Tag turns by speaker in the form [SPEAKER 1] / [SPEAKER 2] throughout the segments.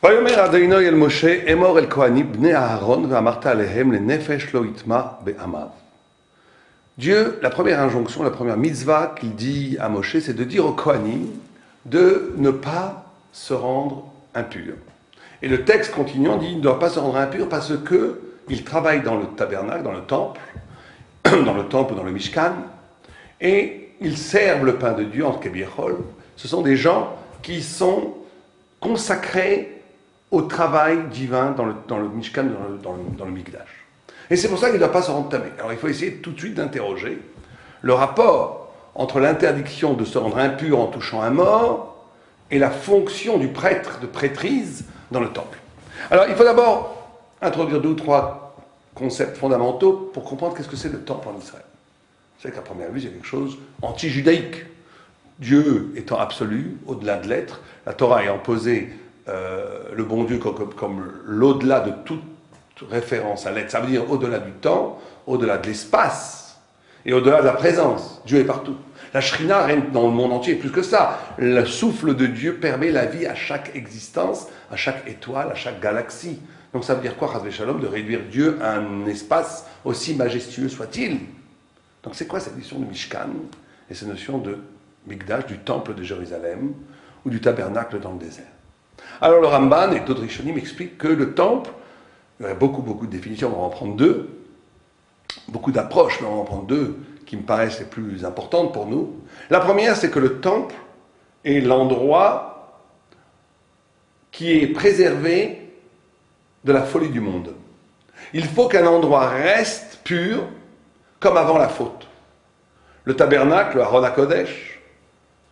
[SPEAKER 1] ויאמר אדוני אל משה, אמור אל כהנים בני אהרון ואמרת עליהם לנפש לא יטמע בעמיו. Dieu, la première injonction, la première mitzvah qu'il dit à Moshe, c'est de dire aux Kohanim de ne pas se rendre impurs. Et le texte continuant dit, il ne doit pas se rendre impur parce qu'il travaille dans le tabernacle, dans le temple, dans le Mishkan, et ils servent le pain de Dieu en Kebiachol. Ce sont des gens qui sont consacrés au travail divin dans le Mishkan, dans le Mikdash. Et c'est pour ça qu'il ne doit pas se rendre tamé. Alors il faut essayer tout de suite d'interroger le rapport entre l'interdiction de se rendre impur en touchant un mort et la fonction du prêtre, de prêtrise, dans le temple. Alors il faut d'abord introduire 2 ou 3 concepts fondamentaux pour comprendre qu'est-ce que c'est le temple en Israël. Vous savez qu'à première vue, c'est quelque chose anti-judaïque. Dieu étant absolu, au-delà de l'être, la Torah ayant posé le bon Dieu comme l'au-delà de toute référence à l'être, ça veut dire au-delà du temps, au-delà de l'espace et au-delà de la présence. Dieu est partout. La Shrina règne dans le monde entier, plus que ça. Le souffle de Dieu permet la vie à chaque existence, à chaque étoile, à chaque galaxie. Donc ça veut dire quoi, Chas v'Shalom, de réduire Dieu à un espace aussi majestueux soit-il. Donc c'est quoi cette notion de Mishkan et cette notion de Mikdash, du temple de Jérusalem ou du tabernacle dans le désert? Alors le Ramban et d'autres Rishonim expliquent que le temple, il y a beaucoup de définitions, on va en prendre 2, beaucoup d'approches, mais on va en prendre 2 qui me paraissent les plus importantes pour nous. La première, c'est que le temple est l'endroit qui est préservé de la folie du monde. Il faut qu'un endroit reste pur comme avant la faute. Le tabernacle, le Aron HaKodesh,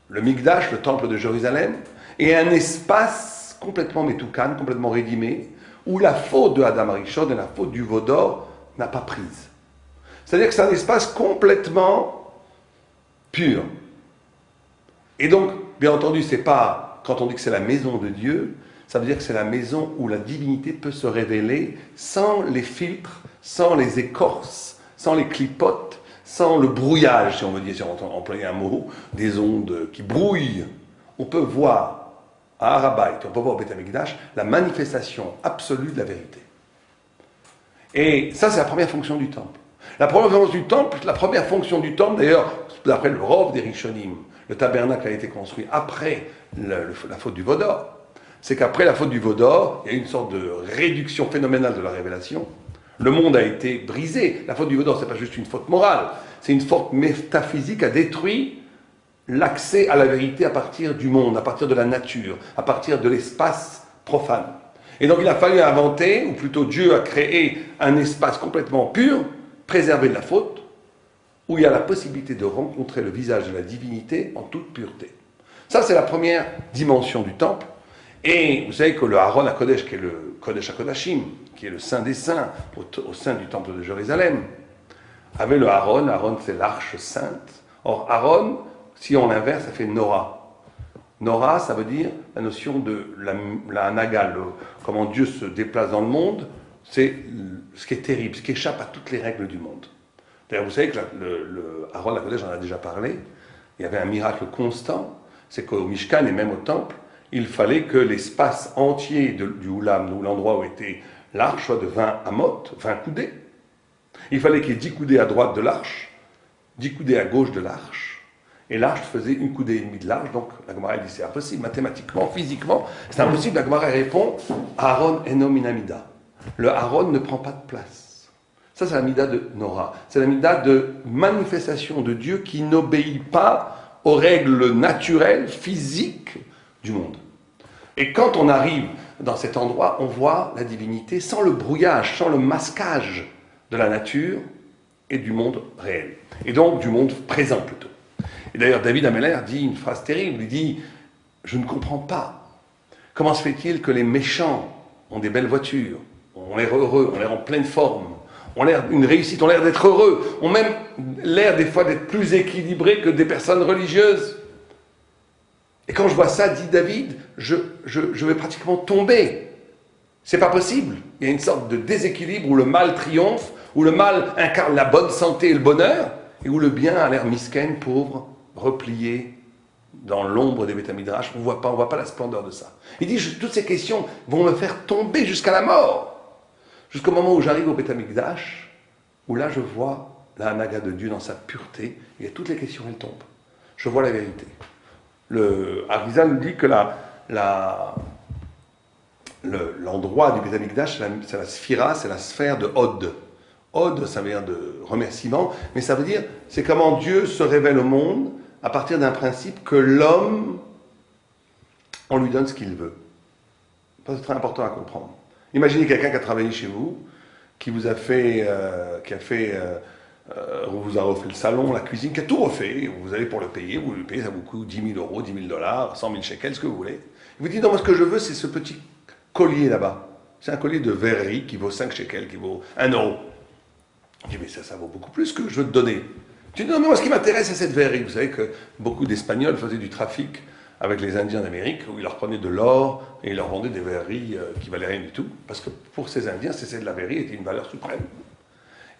[SPEAKER 1] le Mikdash, le temple de Jérusalem, est un espace complètement métoukan, complètement rédimé, où la faute de Adam Arishon et la faute du veau d'or n'a pas prise. C'est-à-dire que c'est un espace complètement pur. Et donc, bien entendu, c'est pas, quand on dit que c'est la maison de Dieu, ça veut dire que c'est la maison où la divinité peut se révéler sans les filtres, sans les écorces, sans les clipotes, sans le brouillage, si on veut dire, si on emploie un mot, des ondes qui brouillent. On peut voir à Har-Habayit, on peut voir au Beth Amikdash, la manifestation absolue de la vérité. Et ça, c'est la première fonction du temple. La première fonction du temple, d'ailleurs, d'après le Rov des Rishonim, le tabernacle a été construit après la faute du veau d'or. C'est qu'après la faute du veau d'or, il y a une sorte de réduction phénoménale de la révélation. Le monde a été brisé. La faute du veau d'or, ce n'est pas juste une faute morale, c'est une faute métaphysique, a détruit l'accès à la vérité à partir du monde, à partir de la nature, à partir de l'espace profane. Et donc il a fallu inventer, ou plutôt Dieu a créé un espace complètement pur, préservé de la faute, où il y a la possibilité de rencontrer le visage de la divinité en toute pureté. Ça, c'est la première dimension du temple. Et vous savez que le Aron HaKodesh, qui est le Kodesh HaKodashim, qui est le Saint des Saints, au sein du temple de Jérusalem, avait le Aaron. Aaron, c'est l'arche sainte. Or, Aaron, si on l'inverse, ça fait Nora. Nora, ça veut dire la notion de la Naga, comment Dieu se déplace dans le monde, c'est ce qui est terrible, ce qui échappe à toutes les règles du monde. D'ailleurs, vous savez que le Aaron HaKodesh, j'en ai déjà parlé, il y avait un miracle constant, c'est qu'au Mishkan et même au temple, il fallait que l'espace entier du Oulam, l'endroit où était l'arche, soit de 20 amot, 20 coudées. Il fallait qu'il y ait 10 coudées à droite de l'arche, 10 coudées à gauche de l'arche, et l'arche faisait 1 coudée et demie de large, donc la Gemara dit c'est impossible, mathématiquement, physiquement, c'est impossible. La Gemara répond, Aaron eno minamida. Le Aaron ne prend pas de place. Ça, c'est la mida de Nora. C'est la mida de manifestation de Dieu qui n'obéit pas aux règles naturelles, physiques du monde. Et quand on arrive dans cet endroit, on voit la divinité sans le brouillage, sans le masquage de la nature et du monde réel. Et donc du monde présent plutôt. Et d'ailleurs, David Ameller dit une phrase terrible, il dit « Je ne comprends pas. Comment se fait-il que les méchants ont des belles voitures, ont l'air heureux, ont l'air en pleine forme, ont l'air d'une réussite, ont l'air d'être heureux, ont même l'air des fois d'être plus équilibrés que des personnes religieuses. Et quand je vois ça, dit David, je vais pratiquement tomber. C'est pas possible. Il y a une sorte de déséquilibre où le mal triomphe, où le mal incarne la bonne santé et le bonheur, et où le bien a l'air misken, pauvre, replié, dans l'ombre des Beth Midrash, on ne voit pas la splendeur de ça. Il dit, toutes ces questions vont me faire tomber jusqu'à la mort, jusqu'au moment où j'arrive au Beth Mikdash, où là je vois la Hanaga de Dieu dans sa pureté, et toutes les questions elles tombent. Je vois la vérité. Le Arizal nous dit que l'endroit du Beth Mikdash, c'est la sphira, c'est la sphère de Hod. Hod, ça veut dire de remerciement, mais ça veut dire, c'est comment Dieu se révèle au monde à partir d'un principe que l'homme, on lui donne ce qu'il veut. Ça, c'est très important à comprendre. Imaginez quelqu'un qui a travaillé chez vous, qui vous a fait, on vous a refait le salon, la cuisine, qui a tout refait, vous allez pour le payer, vous le payez, ça vous coûte 10 000 euros, 10 000 dollars, 100 000 shekels, ce que vous voulez. Il vous dit, non, moi ce que je veux, c'est ce petit collier là-bas. C'est un collier de verrerie qui vaut 5 shekels, qui vaut 1 euro. Je dis, mais ça vaut beaucoup plus que je veux te donner. Tu dis, non, mais moi ce qui m'intéresse, c'est cette verrerie. Vous savez que beaucoup d'Espagnols faisaient du trafic avec les Indiens d'Amérique, où ils leur prenaient de l'or et ils leur vendaient des verreries qui valaient rien du tout, parce que pour ces Indiens, c'est de la verrerie était une valeur suprême.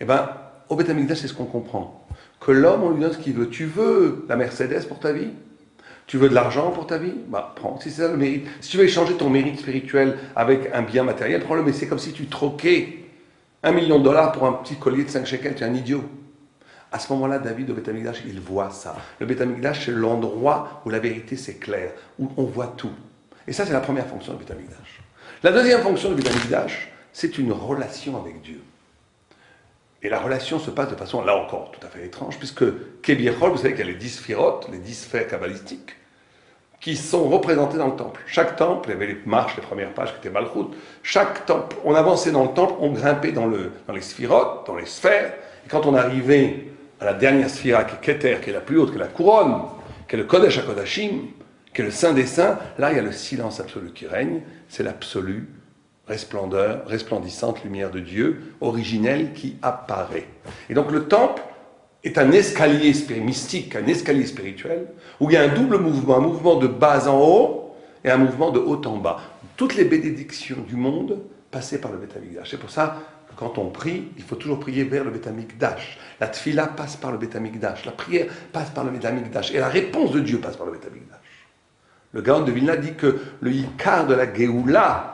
[SPEAKER 1] Eh bien, au Beth Amikdash, c'est ce qu'on comprend. Que l'homme, on lui donne ce qu'il veut. Tu veux la Mercedes pour ta vie? Tu veux de l'argent pour ta vie? Bah, prends. Si c'est ça le mérite. Si tu veux échanger ton mérite spirituel avec un bien matériel, prends-le. Mais c'est comme si tu troquais $1 million pour un petit collier de 5 shekels. Tu es un idiot. À ce moment-là, David, au Beth Amikdash, il voit ça. Le Beth Amikdash, c'est l'endroit où la vérité, c'est clair, où on voit tout. Et ça, c'est la première fonction du Beth Amikdash. La deuxième fonction du Beth Amikdash, c'est une relation avec Dieu. Et la relation se passe de façon, là encore, tout à fait étrange, puisque Kebiechol, vous savez qu'il y a les 10 sphirotes, les 10 sphères kabbalistiques, qui sont représentées dans le temple. Chaque temple, il y avait les marches, les premières pages qui étaient Malchut. Chaque temple, on avançait dans le temple, on grimpait dans les sphirotes, dans les sphères, et quand on arrivait à la dernière sphira, qui est Keter, qui est la plus haute, qui est la couronne, qui est le Kodesh HaKodashim, qui est le Saint des Saints, là il y a le silence absolu qui règne, c'est l'absolu resplendeur, resplendissante lumière de Dieu, originelle qui apparaît. Et donc le temple est un escalier mystique, un escalier spirituel, où il y a un double mouvement, un mouvement de bas en haut et un mouvement de haut en bas. Toutes les bénédictions du monde passaient par le Beth Amikdash. C'est pour ça que quand on prie, il faut toujours prier vers le Beth Amikdash. La tfila passe par le Beth Amikdash, la prière passe par le Beth Amikdash, et la réponse de Dieu passe par le Beth Amikdash. Le Gaon de Vilna dit que le Yikar de la Géoula,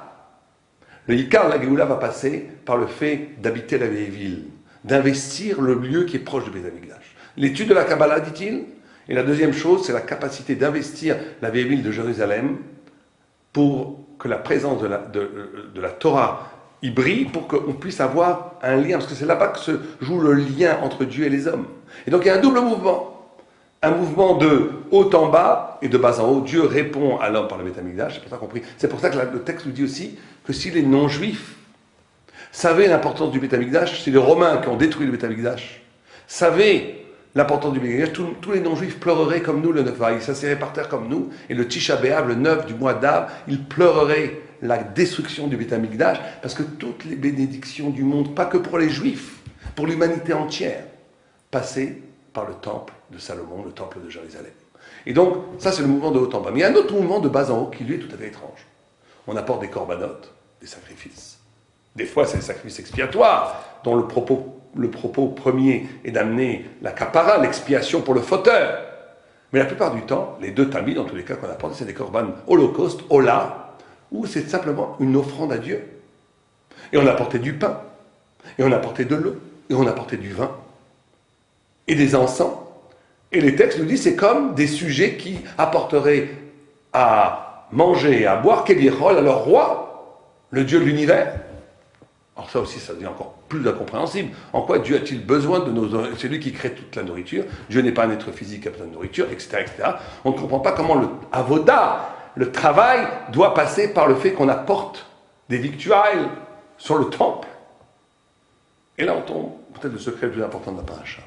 [SPEAKER 1] va passer par le fait d'habiter la vieille ville, d'investir le lieu qui est proche du Beth Amikdash. L'étude de la Kabbalah, dit-il, et la deuxième chose, c'est la capacité d'investir la vieille ville de Jérusalem pour que la présence de la Torah y brille, pour qu'on puisse avoir un lien, parce que c'est là-bas que se joue le lien entre Dieu et les hommes. Et donc il y a un double mouvement. Un mouvement de haut en bas et de bas en haut. Dieu répond à l'homme par le Beth Amikdash. C'est pour ça qu'on prie. C'est pour ça que le texte nous dit aussi que si les non-juifs savaient l'importance du Beth Amikdash, si les Romains qui ont détruit le Beth Amikdash savaient l'importance du Beth Amikdash, tous les non-juifs pleureraient comme nous le 9 av. Ils s'assiraient par terre comme nous. Et le Tisha B'Av, le 9 du mois d'Av, ils pleureraient la destruction du Beth Amikdash, parce que toutes les bénédictions du monde, pas que pour les juifs, pour l'humanité entière, passaient par le temple de Salomon, le temple de Jérusalem. Et donc, ça c'est le mouvement de haut en bas. Mais il y a un autre mouvement de bas en haut qui lui est tout à fait étrange. On apporte des corbanotes, des sacrifices. Des fois c'est des sacrifices expiatoires, dont le propos premier est d'amener la kapara, l'expiation pour le fauteur. Mais la plupart du temps, les deux tamis, dans tous les cas qu'on apporte, c'est des korban holocauste, hola, où c'est simplement une offrande à Dieu. Et on apportait du pain, et on apportait de l'eau, et on apportait du vin, et des encens. Et les textes nous disent c'est comme des sujets qui apporteraient à manger et à boire Kebiechol à leur roi, le Dieu de l'univers. Alors ça aussi, ça devient encore plus incompréhensible. En quoi Dieu a-t-il besoin de nos... C'est lui qui crée toute la nourriture. Dieu n'est pas un être physique qui a besoin de nourriture, etc., etc. On ne comprend pas comment le avoda, le travail, doit passer par le fait qu'on apporte des victuailles sur le temple. Et là, on tombe peut-être le secret le plus important de la paracha.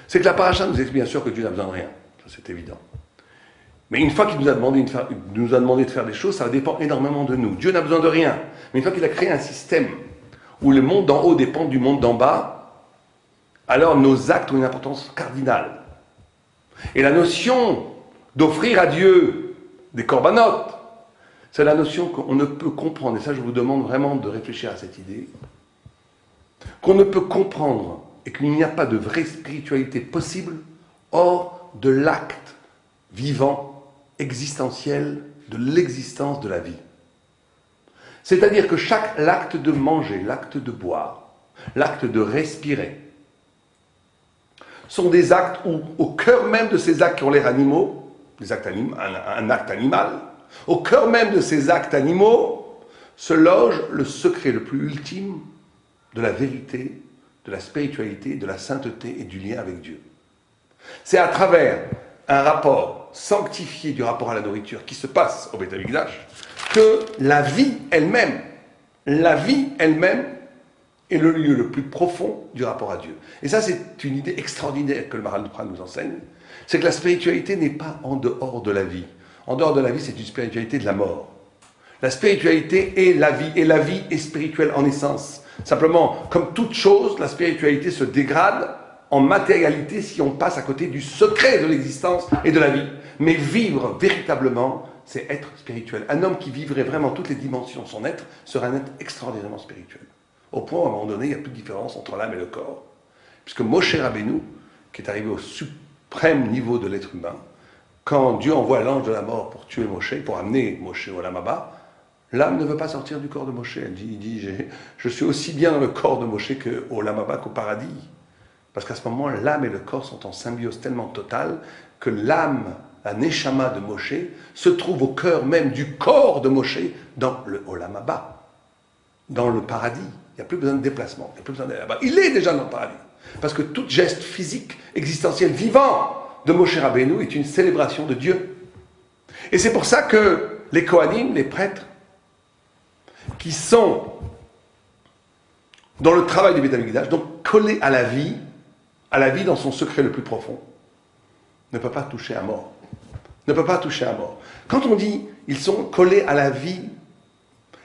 [SPEAKER 1] C'est que la paracha nous explique bien sûr que Dieu n'a besoin de rien. Ça, c'est évident. Mais une fois qu'il nous a demandé de faire des choses, ça dépend énormément de nous. Dieu n'a besoin de rien. Mais une fois qu'il a créé un système où le monde d'en haut dépend du monde d'en bas, alors nos actes ont une importance cardinale. Et la notion d'offrir à Dieu des corbanotes, c'est la notion qu'on ne peut comprendre, et ça je vous demande vraiment de réfléchir à cette idée, qu'on ne peut comprendre et qu'il n'y a pas de vraie spiritualité possible hors de l'acte vivant, existentiel de l'existence de la vie. C'est-à-dire que chaque l'acte de manger, l'acte de boire, l'acte de respirer, sont des actes où, au cœur même de ces actes qui ont l'air animaux, un acte animal, au cœur même de ces actes animaux se loge le secret le plus ultime de la vérité, de la spiritualité, de la sainteté et du lien avec Dieu. C'est à travers un rapport sanctifié du rapport à la nourriture qui se passe au Beth Amikdash que la vie elle-même est le lieu le plus profond du rapport à Dieu. Et ça, c'est une idée extraordinaire que le Maharal de Prague nous enseigne, c'est que la spiritualité n'est pas en dehors de la vie. En dehors de la vie, c'est une spiritualité de la mort. La spiritualité est la vie, et la vie est spirituelle en essence. Simplement, comme toute chose, la spiritualité se dégrade en matérialité si on passe à côté du secret de l'existence et de la vie. Mais vivre véritablement, c'est être spirituel. Un homme qui vivrait vraiment toutes les dimensions de son être serait un être extraordinairement spirituel. Au point où, à un moment donné, il n'y a plus de différence entre l'âme et le corps. Puisque Moshe Rabbeinu, qui est arrivé au suprême niveau de l'être humain, quand Dieu envoie l'ange de la mort pour tuer Moshe, pour amener Moshe au Olam Haba, l'âme ne veut pas sortir du corps de Moshe. Il dit je suis aussi bien dans le corps de Moshe qu'au Olam Haba, qu'au paradis. Parce qu'à ce moment, l'âme et le corps sont en symbiose tellement totale que l'âme, la Neshama de Moshe, se trouve au cœur même du corps de Moshe dans le Olam Haba, dans le paradis. Il n'y a plus besoin de déplacement, il n'y a plus besoin d'aller là-bas. Il est déjà dans le paradis. Parce que tout geste physique, existentiel, vivant de Moshe Rabbeinu est une célébration de Dieu. Et c'est pour ça que les Kohanim, les prêtres, qui sont dans le travail du Beth Amikdash, donc collés à la vie dans son secret le plus profond, ne peuvent pas toucher à mort. Ne peut pas toucher à mort. Quand on dit ils sont collés à la vie,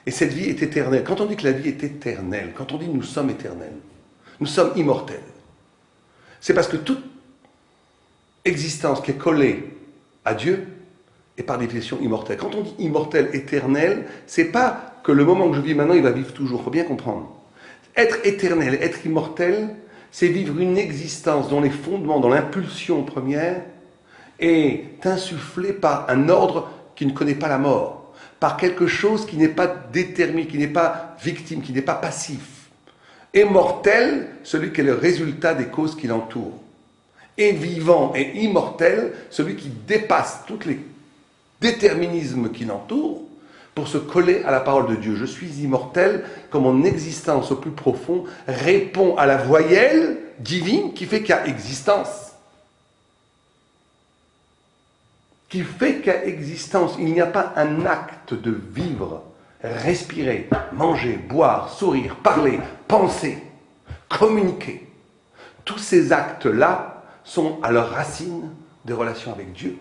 [SPEAKER 1] et cette vie est éternelle, quand on dit que la vie est éternelle, quand on dit nous sommes éternels, nous sommes immortels, c'est parce que toute existence qui est collée à Dieu est par définition immortelle. Quand on dit immortel, éternel, c'est pas que le moment que je vis maintenant, il va vivre toujours. Il faut bien comprendre. Être éternel, être immortel, c'est vivre une existence dont les fondements, dont l'impulsion première est insufflée par un ordre qui ne connaît pas la mort, par quelque chose qui n'est pas déterminé, qui n'est pas victime, qui n'est pas passif. Immortel, celui qui est le résultat des causes qui l'entourent. Et vivant et immortel, celui qui dépasse tous les déterminismes qui l'entourent pour se coller à la parole de Dieu. Je suis immortel, comme mon existence au plus profond répond à la voyelle divine qui fait qu'il y a existence. Qui fait qu'il y a existence. Il n'y a pas un acte de vivre, respirer, manger, boire, sourire, parler, penser, communiquer. Tous ces actes-là sont à leur racine des relations avec Dieu.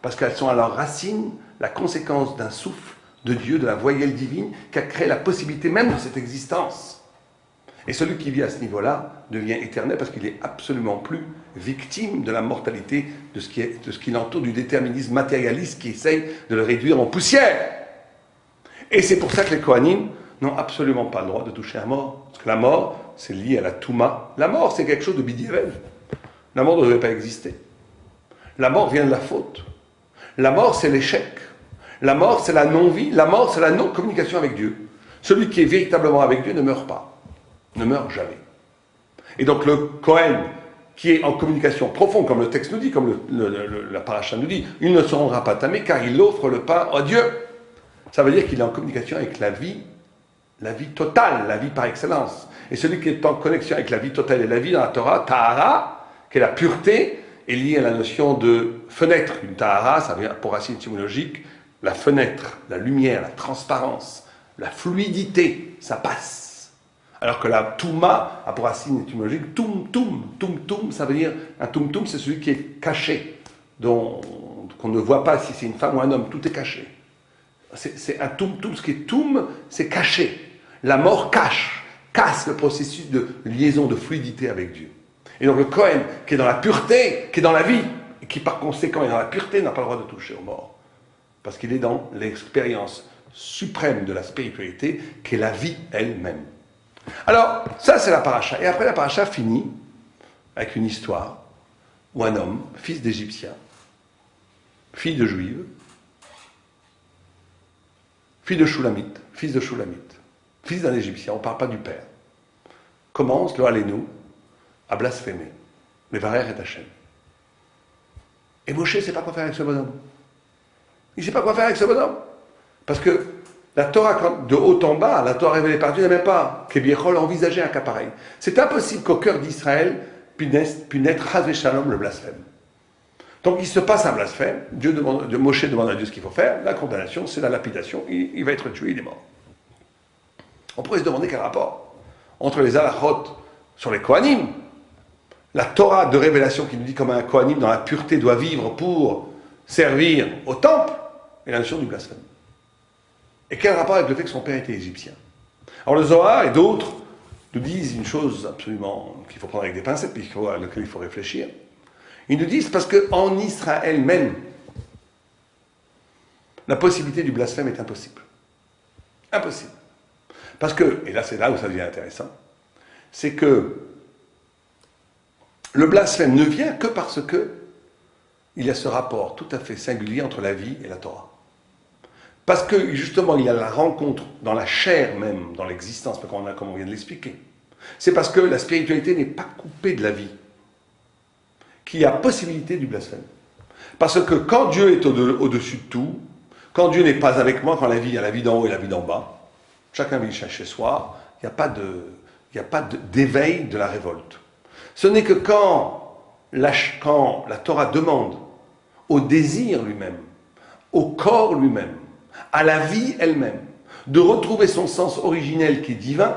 [SPEAKER 1] Parce qu'elles sont à leur racine la conséquence d'un souffle de Dieu, de la voyelle divine, qui a créé la possibilité même de cette existence. Et celui qui vit à ce niveau-là devient éternel parce qu'il n'est absolument plus victime de la mortalité, de ce qui l'entoure, du déterminisme matérialiste qui essaye de le réduire en poussière. Et c'est pour ça que les Kohanim n'ont absolument pas le droit de toucher à la mort. Parce que la mort, c'est lié à la Touma. La mort, c'est quelque chose de bidievel. La mort ne devait pas exister. La mort vient de la faute. La mort, c'est l'échec. La mort, c'est la non-vie. La mort, c'est la non-communication avec Dieu. Celui qui est véritablement avec Dieu ne meurt pas. Ne meurt jamais. Et donc le Kohen, qui est en communication profonde, comme le texte nous dit, comme la paracha nous dit, il ne se rendra pas tamé car il offre le pain à Dieu. Ça veut dire qu'il est en communication avec la vie totale, la vie par excellence. Et celui qui est en connexion avec la vie totale et la vie dans la Torah, Tahara, qui est la pureté, est liée à la notion de fenêtre. Une Tahara, ça vient pour racine étymologique, la fenêtre, la lumière, la transparence, la fluidité, ça passe. Alors que la Touma a pour racine étymologique Toum, ça veut dire, un Toum, c'est celui qui est caché, qu'on ne voit pas si c'est une femme ou un homme, tout est caché. C'est un Toum, ce qui est Toum, c'est caché. La mort casse le processus de liaison, de fluidité avec Dieu. Et donc le Kohen, qui est dans la pureté, qui est dans la vie, et qui par conséquent est dans la pureté, n'a pas le droit de toucher aux morts. Parce qu'il est dans l'expérience suprême de la spiritualité, qui est la vie elle-même. Alors, ça c'est la paracha. Et après la paracha finit avec une histoire où un homme, fils d'Égyptien, fille de juive, fille de Shulamite, fils de Shulamite, fils d'un Égyptien, on ne parle pas du père, commence, le Halénou, à blasphémer. Les Varer et Hachem. Et Moshe ne sait pas quoi faire avec ce bonhomme. Il ne sait pas quoi faire avec ce bonhomme. Parce que la Torah, de haut en bas, la Torah révélée par Dieu n'est même pas qu'Ebiechol envisageait un cas pareil. C'est impossible qu'au cœur d'Israël puisse naître Chas Shalom le blasphème. Donc il se passe un blasphème, Moshe demande à Dieu ce qu'il faut faire, la condamnation, c'est la lapidation, il va être tué, il est mort. On pourrait se demander quel rapport entre les halachot sur les Kohanim, la Torah de révélation qui nous dit comment un Kohanim dans la pureté doit vivre pour servir au temple, et la notion du blasphème. Et quel rapport avec le fait que son père était égyptien? Alors le Zohar et d'autres nous disent une chose absolument qu'il faut prendre avec des pincettes, puis à laquelle il faut réfléchir. Ils nous disent parce qu'en Israël même, la possibilité du blasphème est impossible. Impossible. Parce que, et là c'est là où ça devient intéressant, c'est que le blasphème ne vient que parce que il y a ce rapport tout à fait singulier entre la vie et la Torah. Parce que justement il y a la rencontre dans la chair même, dans l'existence, comme on vient de l'expliquer. C'est parce que la spiritualité n'est pas coupée de la vie qu'il y a possibilité du blasphème. Parce que quand Dieu est au-dessus de tout, quand Dieu n'est pas avec moi, quand il y a la vie d'en haut et la vie d'en bas, chacun vit chez soi, il n'y a pas d'éveil de la révolte. Ce n'est que quand la Torah demande au désir lui-même, au corps lui-même, à la vie elle-même, de retrouver son sens originel qui est divin,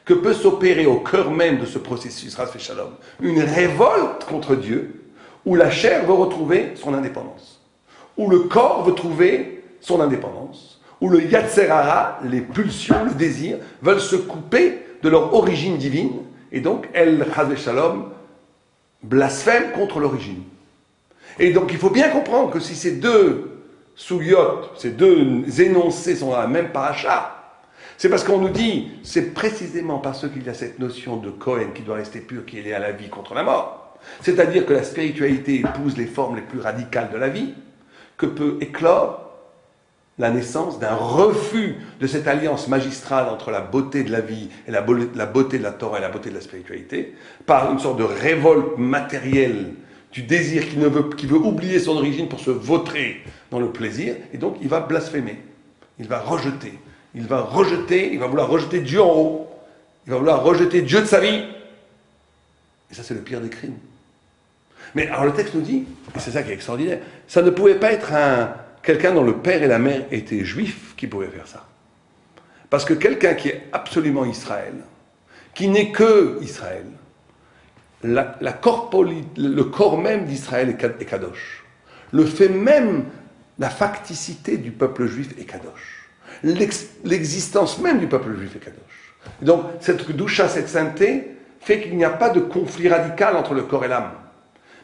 [SPEAKER 1] que peut s'opérer au cœur même de ce processus, Ras Shalom, une révolte contre Dieu, où la chair veut retrouver son indépendance, où le corps veut trouver son indépendance, où le Yatzer Hara, les pulsions, le désir, veulent se couper de leur origine divine, et donc, elle, Ras Shalom, blasphème contre l'origine. Et donc, il faut bien comprendre que si ces deux sougiotes, ces deux énoncés sont dans la même paracha, c'est parce qu'on nous dit, c'est précisément parce qu'il y a cette notion de Kohen qui doit rester pur, qui est liée à la vie contre la mort. C'est-à-dire que la spiritualité épouse les formes les plus radicales de la vie, que peut éclore la naissance d'un refus de cette alliance magistrale entre la beauté de la vie et la beauté de la Torah et la beauté de la spiritualité, par une sorte de révolte matérielle du désir qui veut oublier son origine pour se vautrer dans le plaisir, et donc il va blasphémer, il va rejeter. Il va vouloir rejeter Dieu en haut. Il va vouloir rejeter Dieu de sa vie. Et ça, c'est le pire des crimes. Mais alors le texte nous dit, et c'est ça qui est extraordinaire, ça ne pouvait pas être quelqu'un dont le père et la mère étaient juifs qui pouvait faire ça. Parce que quelqu'un qui est absolument Israël, qui n'est que Israël, le corps même d'Israël est kadosh. Le fait même, la facticité du peuple juif est kadosh. L'existence même du peuple juif est kadosh. Et donc, cette doucha, cette sainteté, fait qu'il n'y a pas de conflit radical entre le corps et l'âme.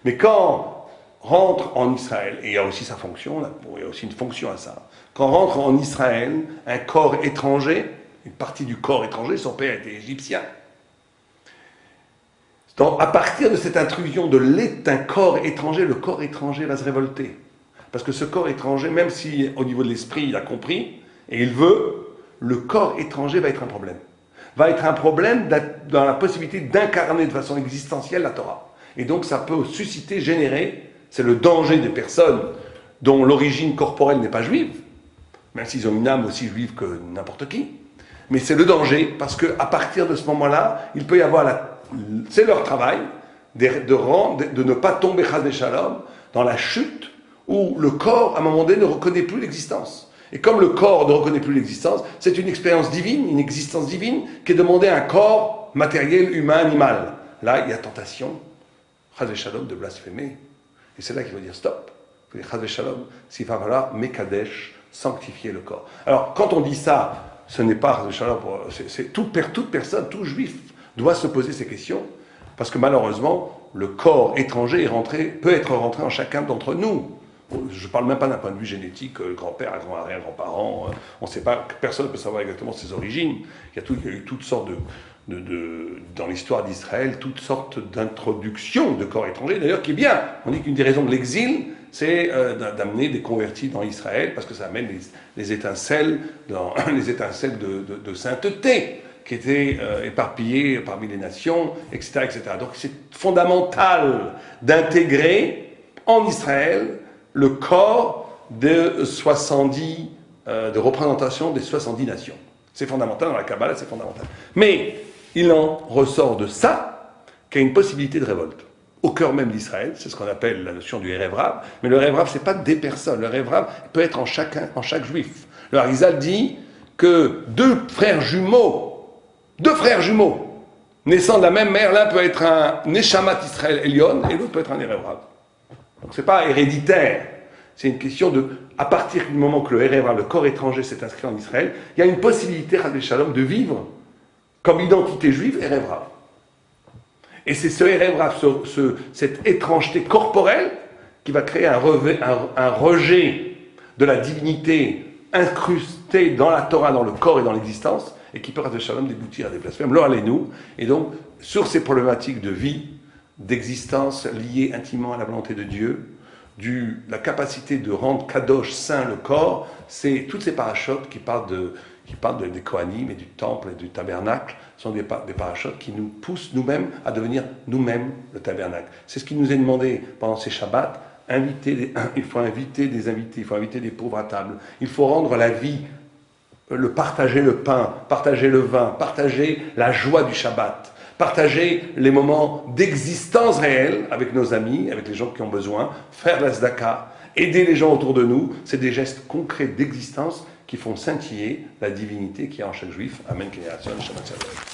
[SPEAKER 1] Mais quand rentre en Israël, et il y a aussi sa fonction, il y a aussi une fonction à ça, quand rentre en Israël un corps étranger, une partie du corps étranger, son père était égyptien, donc, à partir de cette intrusion d'un corps étranger, le corps étranger va se révolter. Parce que ce corps étranger, même si au niveau de l'esprit il a compris, et il veut, le corps étranger va être un problème. Va être un problème dans la possibilité d'incarner de façon existentielle la Torah. Et donc ça peut susciter, générer, c'est le danger des personnes dont l'origine corporelle n'est pas juive, même s'ils ont une âme aussi juive que n'importe qui. Mais c'est le danger, parce qu'à partir de ce moment-là, il peut y avoir c'est leur travail de ne pas tomber Chas Shalom dans la chute où le corps, à un moment donné, ne reconnaît plus l'existence. Et comme le corps ne reconnaît plus l'existence, c'est une expérience divine, une existence divine qui est demandée à un corps matériel, humain, animal. Là, il y a tentation, Chas Shalom, de blasphémer. Et c'est là qu'il faut dire stop. Il faut dire Chas Shalom, s'il va falloir Mekadesh, sanctifier le corps. Alors, quand on dit ça, ce n'est pas Chas Shalom, c'est toute personne, tout juif doit se poser ces questions, parce que malheureusement, le corps étranger peut être rentré en chacun d'entre nous. Je ne parle même pas d'un point de vue génétique, grand-père, arrière-grand-parent, on ne sait pas, personne ne peut savoir exactement ses origines. Il y a eu toutes sortes dans l'histoire d'Israël, toutes sortes d'introductions de corps étrangers, d'ailleurs qui est bien. On dit qu'une des raisons de l'exil, c'est d'amener des convertis dans Israël, parce que ça amène les étincelles, les étincelles de sainteté qui étaient éparpillées parmi les nations, etc., etc. Donc c'est fondamental d'intégrer en Israël le corps de 70, de représentation des 70 nations. C'est fondamental dans la Kabbalah, c'est fondamental. Mais il en ressort de ça qu'il y a une possibilité de révolte. Au cœur même d'Israël, c'est ce qu'on appelle la notion du Erev Rav. Mais le Erev Rav, ce n'est pas des personnes. Le Erev Rav peut être en chaque juif. Le Harizal dit que deux frères jumeaux, naissant de la même mère, l'un peut être un Neshamat Israël Elion et l'autre peut être un Erev Rav. Donc ce n'est pas héréditaire. C'est une question de, à partir du moment que le Erev Rav, le corps étranger, s'est inscrit en Israël, il y a une possibilité, Chas v'Shalom, de vivre comme identité juive Erev Rav. Et c'est ce Erev Rav, cette étrangeté corporelle, qui va créer un rejet de la divinité incrustée dans la Torah, dans le corps et dans l'existence, et qui peut, Chas v'Shalom, déboutir à des blasphèmes. Lo Aleinu. Et donc, sur ces problématiques de vie, d'existence liées intimement à la volonté de Dieu, la capacité de rendre kadosh, saint, le corps, c'est toutes ces parachutes qui parlent des Kohanim et du temple et du tabernacle, sont des parachutes qui nous poussent nous-mêmes à devenir nous-mêmes le tabernacle. C'est ce qui nous est demandé pendant ces Shabbats. Il faut inviter des invités, il faut inviter des pauvres à table, il faut rendre la vie, partager le pain, partager le vin, partager la joie du Shabbat, partager les moments d'existence réelle avec nos amis, avec les gens qui ont besoin, faire la tzedaka, aider les gens autour de nous, c'est des gestes concrets d'existence qui font scintiller la divinité qui est en chaque juif. Amen. Shabbat shalom.